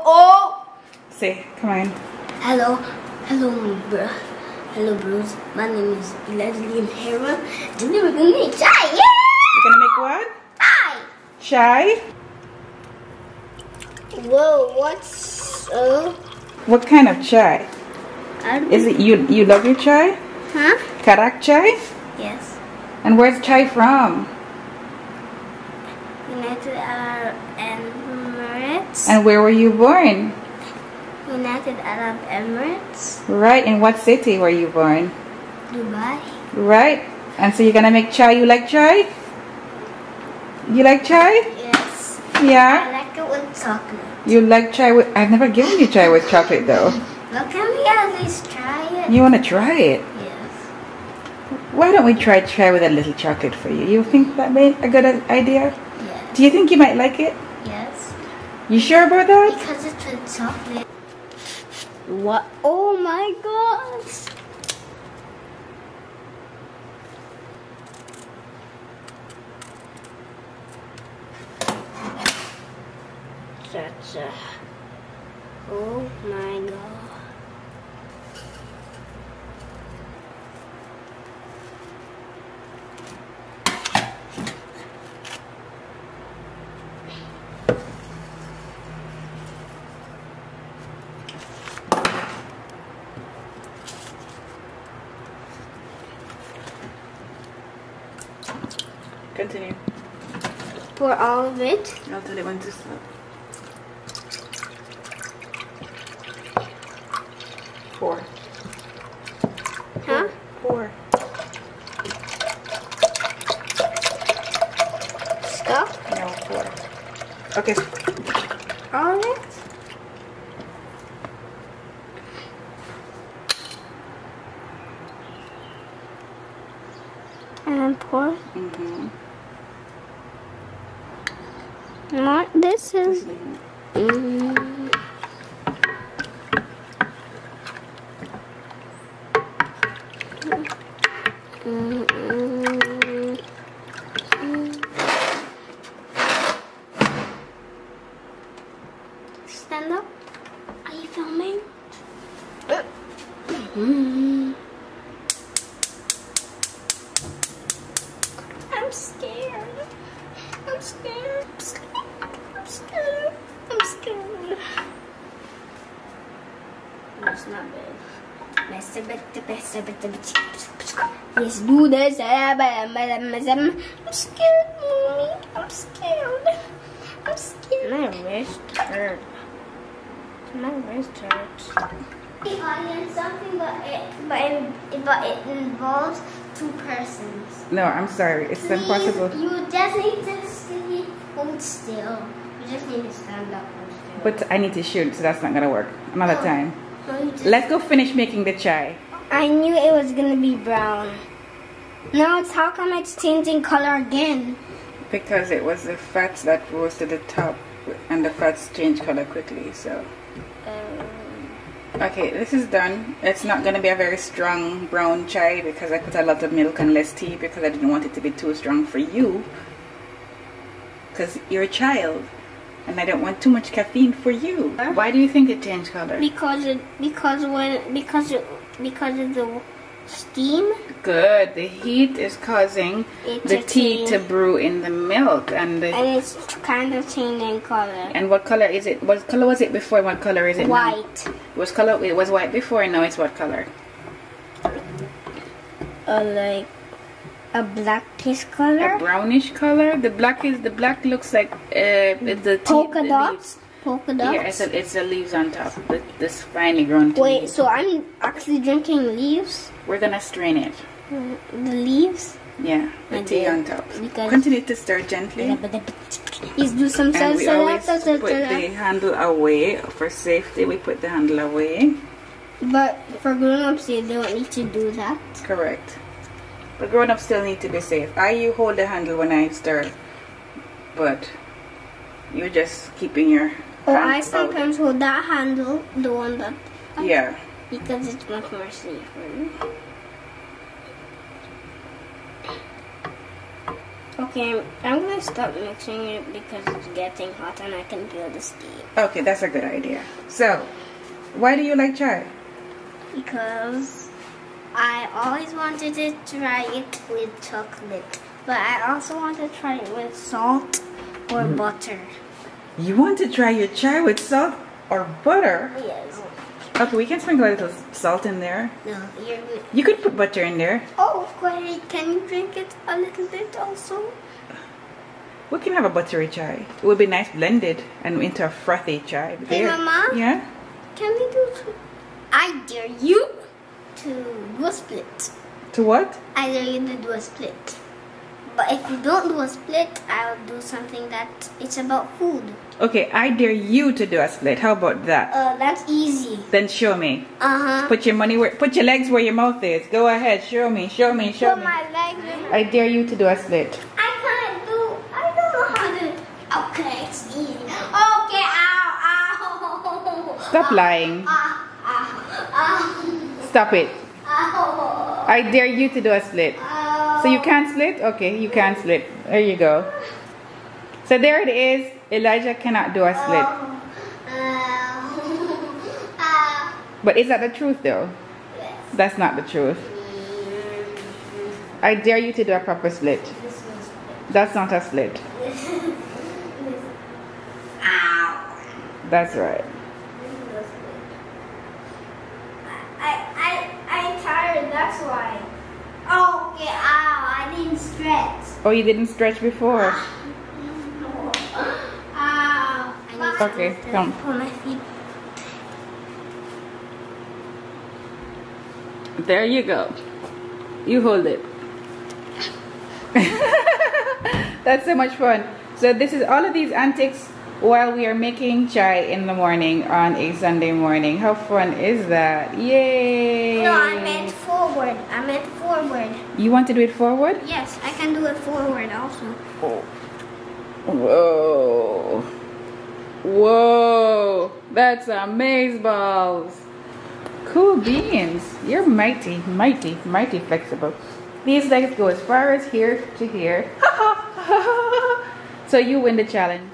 Oh! Say, come on. Hello, bro. Hello, bros. My name is Leslie and Hera. Today we're gonna make chai. Yeah! You're gonna make what? Chai. Chai? Whoa, what's What kind of chai? Is it you love your chai? Huh? Karak chai? Yes. And where's chai from? United Arab Emirates. And where were you born? United Arab Emirates. Right, in what city were you born? Dubai. Right. And so you're gonna make chai. You like chai? You like chai? Yes. Yeah? I like it with chocolate. You like chai with... I've never given you chai with chocolate though. Well, can we at least try it? You wanna try it? Yes. Why don't we try chai with a little chocolate for you? You think that made a good idea? Yes. Do you think you might like it? Yes. You sure about that? Because it's with chocolate. What? Oh my gosh. Such a... Oh my god. Continue. Pour all of it. I'll tell you when to stop. 4. Huh? 4. Stop. No, 4. Okay. All of it. And pour. Mm-hmm. Not this is. Stand up. Are you filming? I'm scared. I'm scared. I'm scared. I'm scared. I'm scared. It's not bad. Let's do this. I'm scared, mommy. I'm scared. I'm scared. My wrist hurts. My wrist hurts. Something, but it involves 2 persons. No, I'm sorry. It's Please, impossible. You just need to hold still. You just need to stand up and still. But I need to shoot, so that's not gonna work. Another time. No, you just... Let's go finish making the chai. I knew it was gonna be brown. Now it's how come it's changing color again? Because it was the fats that rose to the top, and the fats change color quickly. So. Okay, this is done. It's not going to be a very strong brown chai because I put a lot of milk and less tea because I didn't want it to be too strong for you. Because you're a child and I don't want too much caffeine for you. Why do you think it changed color? Because of the steam. Good. The heat is causing the tea to brew in the milk and it's kind of changing color. And what color is it? What color was it before? What color is it now? White. It was white before, and now it's what color? Like a blackish color. A brownish color. The black looks like the polka dots. Polka dots. Yeah, it's the leaves on top. This finely grown tea. Wait, so I'm actually drinking leaves? We're gonna strain it. The leaves? Yeah, the tea on top. Because continue to stir gently. Let's do some and we always put the handle away for safety. We put the handle away. But for grown-ups, they don't need to do that. Correct. But grown-ups still need to be safe. You hold the handle when I stir, but you're just keeping your I sometimes hold that handle, the one that... Yeah. Because it's much more safer. Okay, I'm gonna stop mixing it because it's getting hot and I can feel the steam. Okay, that's a good idea. So, why do you like chai? Because I always wanted to try it with chocolate, but I also want to try it with salt or butter. You want to try your chai with salt or butter? Yes. Okay, we can sprinkle a little salt in there. No, you're good. You could put butter in there. Oh, great. Can you drink it a little bit also? We can have a buttery chai. It would be nice blended and into a frothy chai. Hey, Mama? Yeah? Can we do... I dare you to do a split. To what? I dare you to do a split. But if you don't do a split, I'll do something that it's about food. Okay, I dare you to do a split. How about that? That's easy. Then show me. Uh-huh. Put your legs where your mouth is. Go ahead, show me. Put my legs in. I dare you to do a split. I don't know how to. Okay, it's easy. Okay, ow. Stop lying. Stop it. Ow. I dare you to do a split. So you can't split? Okay, you can't split. There you go. So there it is. Elijah cannot do a split. But is that the truth though? Yes. That's not the truth. I dare you to do a proper split. That's not a split. Ow. That's right. I'm tired, that's why. Okay, ow, I didn't stretch. Oh, you didn't stretch before? Ow. Okay, come. On my feet. There you go. You hold it. That's so much fun. So this is all of these antics while we are making chai in the morning on a Sunday morning. How fun is that? Yay! No, I meant forward. You want to do it forward? Yes, I can do it forward also. Oh. Whoa. Whoa. That's amazeballs. Cool beans. You're mighty, mighty, mighty flexible. These legs go as far as here to here. So you win the challenge.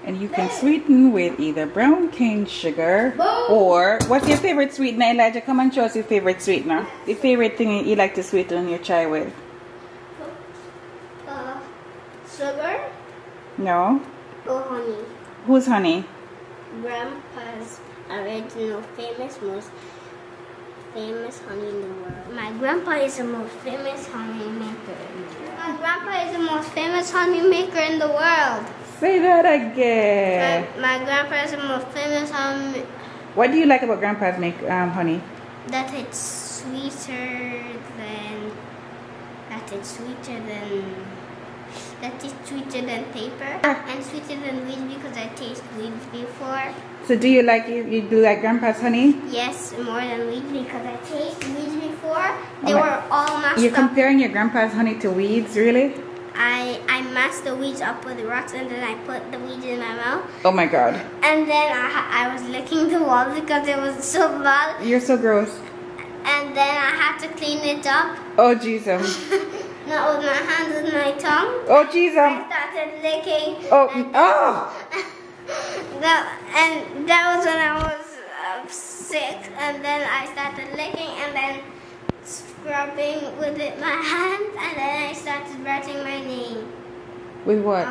And you can sweeten with either brown cane sugar or what's your favorite sweetener, Elijah? Come and show us your favorite sweetener. The favorite thing you like to sweeten your chai with. Sugar No? or honey? Who's honey? Grandpa's original most famous honey in the world. My grandpa is the most famous honey maker. My grandpa is the most famous honey maker in the world. Say that again. My grandpa is the most famous honey. What do you like about Grandpa's honey? That it's sweeter than paper and sweeter than weed because I tasted weeds before. So do you like Grandpa's honey? Yes, more than weeds because I tasted weeds before. They were all mashed up. You're comparing your Grandpa's honey to weeds, really? I mashed the weeds up with rocks and then I put the weeds in my mouth. Oh my God. And then I was licking the wall because it was so bad. You're so gross. And then I had to clean it up. Oh Jesus. Not with my hands and my tongue. Oh Jesus. I started licking. Oh. That was when I was sick. And then I started licking and then scrubbing with my hands, and then I started writing my name. With what?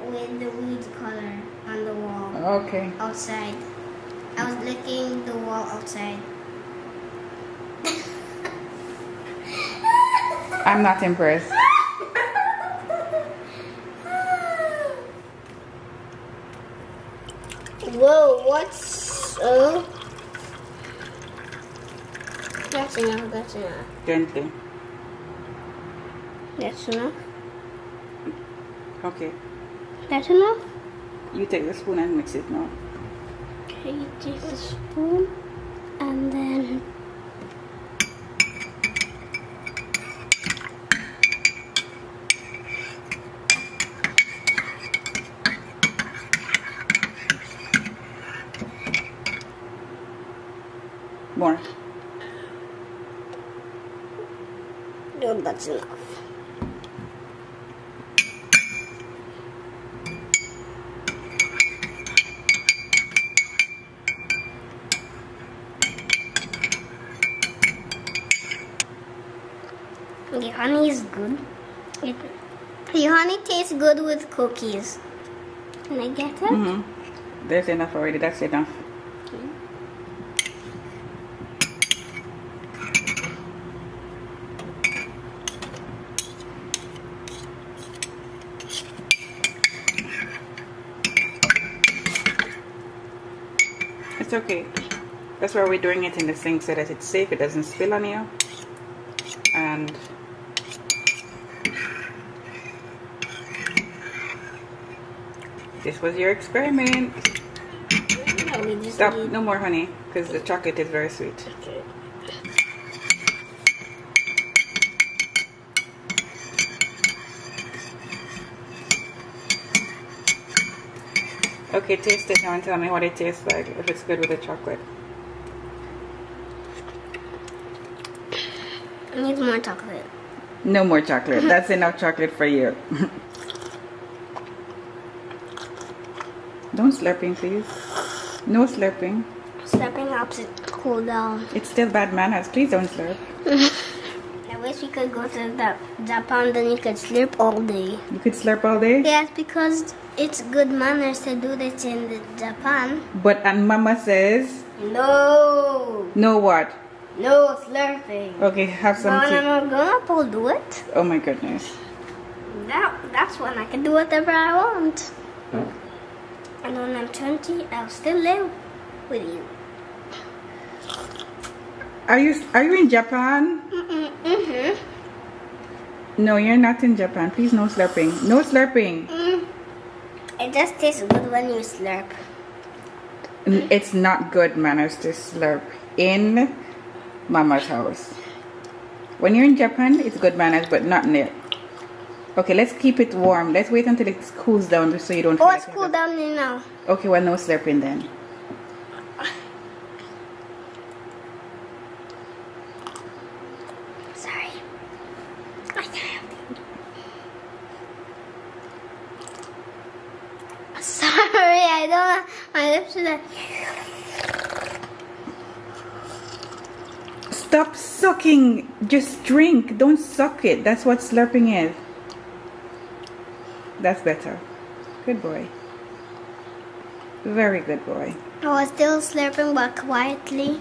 With the weed color on the wall. Okay. Outside. I was licking the wall outside. I'm not impressed. Whoa, what's... That's enough, that's enough. Gently. That's enough. Okay. That's enough? You take the spoon and mix it now. Okay, you take the spoon and then more. no, that's enough. The honey is good. The honey tastes good with cookies. Can I get it? Mm-hmm. There's enough already. That's enough. Okay. It's okay. That's why we're doing it in the sink so that it's safe. It doesn't spill on you. And this was your experiment. No, we just Stop. need... No more honey, because the chocolate is very sweet. Okay. Okay, taste it now and tell me what it tastes like, if it's good with the chocolate. I need more chocolate. No more chocolate. That's enough chocolate for you. Don't slurping, please. No slurping. Slurping helps it cool down. It's still bad manners. Please don't slurp. I wish we could go to Japan, then you could slurp all day. You could slurp all day? Yes, because it's good manners to do this in Japan. But and Mama says... No. No what? No slurping. Okay, have some tea. When I'm grown up, I'll do it. Oh my goodness. That's when I can do whatever I want. And when I'm 20, I'll still live with you. Are you in Japan? Mm-hmm. No, you're not in Japan. Please, no slurping. No slurping. It just tastes good when you slurp. It's not good manners to slurp in Mama's house. When you're in Japan, it's good manners, but not in it. Okay, let's keep it warm. Let's wait until it cools down so you don't feel It's cool down now. Okay, well, no slurping then. Sorry. I can't. Sorry, I don't. My lips are like... Stop sucking. Just drink. Don't suck it. That's what slurping is. That's better. Good boy. Very good boy. I was still slurping, but quietly.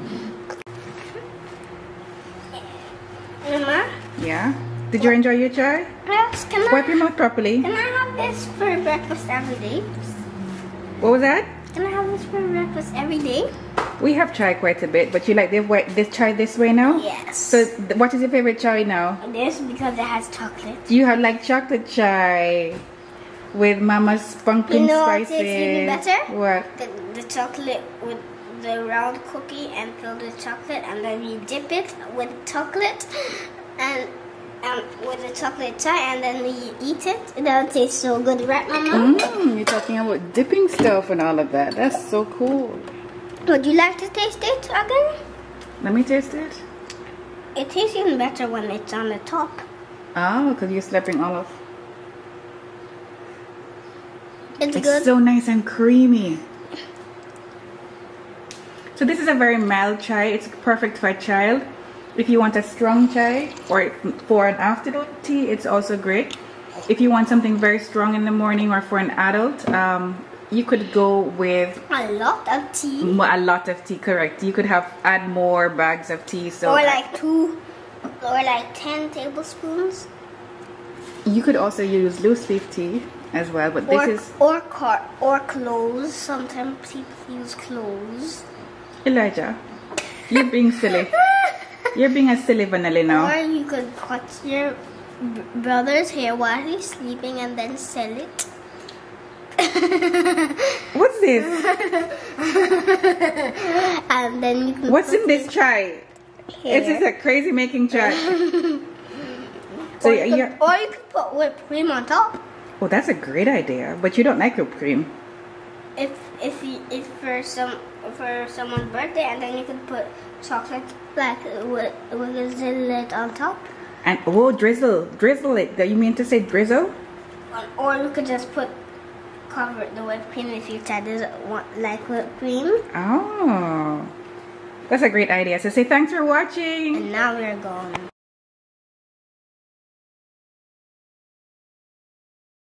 Mama? Yeah? Did you enjoy your chai? Yes, Wipe your mouth properly. Can I have this for breakfast every day? What was that? Can I have this for breakfast every day? We have chai quite a bit, but you like this chai this way now? Yes. So what is your favorite chai now? This because it has chocolate. You have like chocolate chai with Mama's pumpkin spices. You know what tastes really better? What? The chocolate with the round cookie and filled with chocolate, and then you dip it with chocolate and with the chocolate chai, and then we eat it. That tastes so good, right, Mama? You're talking about dipping stuff and all of that. That's so cool. Would you like to taste it again? Let me taste it. It tastes even better when it's on the top. Oh, because you're slurping all of. It's It's good. so nice and creamy. So this is a very mild chai. It's perfect for a child. If you want a strong chai or for an afternoon tea, it's also great. If you want something very strong in the morning or for an adult, you could go with A lot of tea. a lot of tea. Correct. You could add more bags of tea. So Or like 2 or like 10 tablespoons. you could also use loose leaf tea as well. But this is or cloves. Sometimes people use cloves. Elijah. You're being silly. You're being a silly vanilla now. Or you could cut your brother's hair while he's sleeping and then sell it. What's this? And then you can What's in this chai? It's just a crazy making chai. So or you can put whipped cream on top. Oh, that's a great idea. But you don't like whipped cream. If for someone's birthday, and then you can put chocolate like with it on top. And drizzle it. Do you mean to say drizzle? Or you could just cover the whipped cream if your child doesn't like whipped cream. Oh, that's a great idea. So say thanks for watching. And now we're going.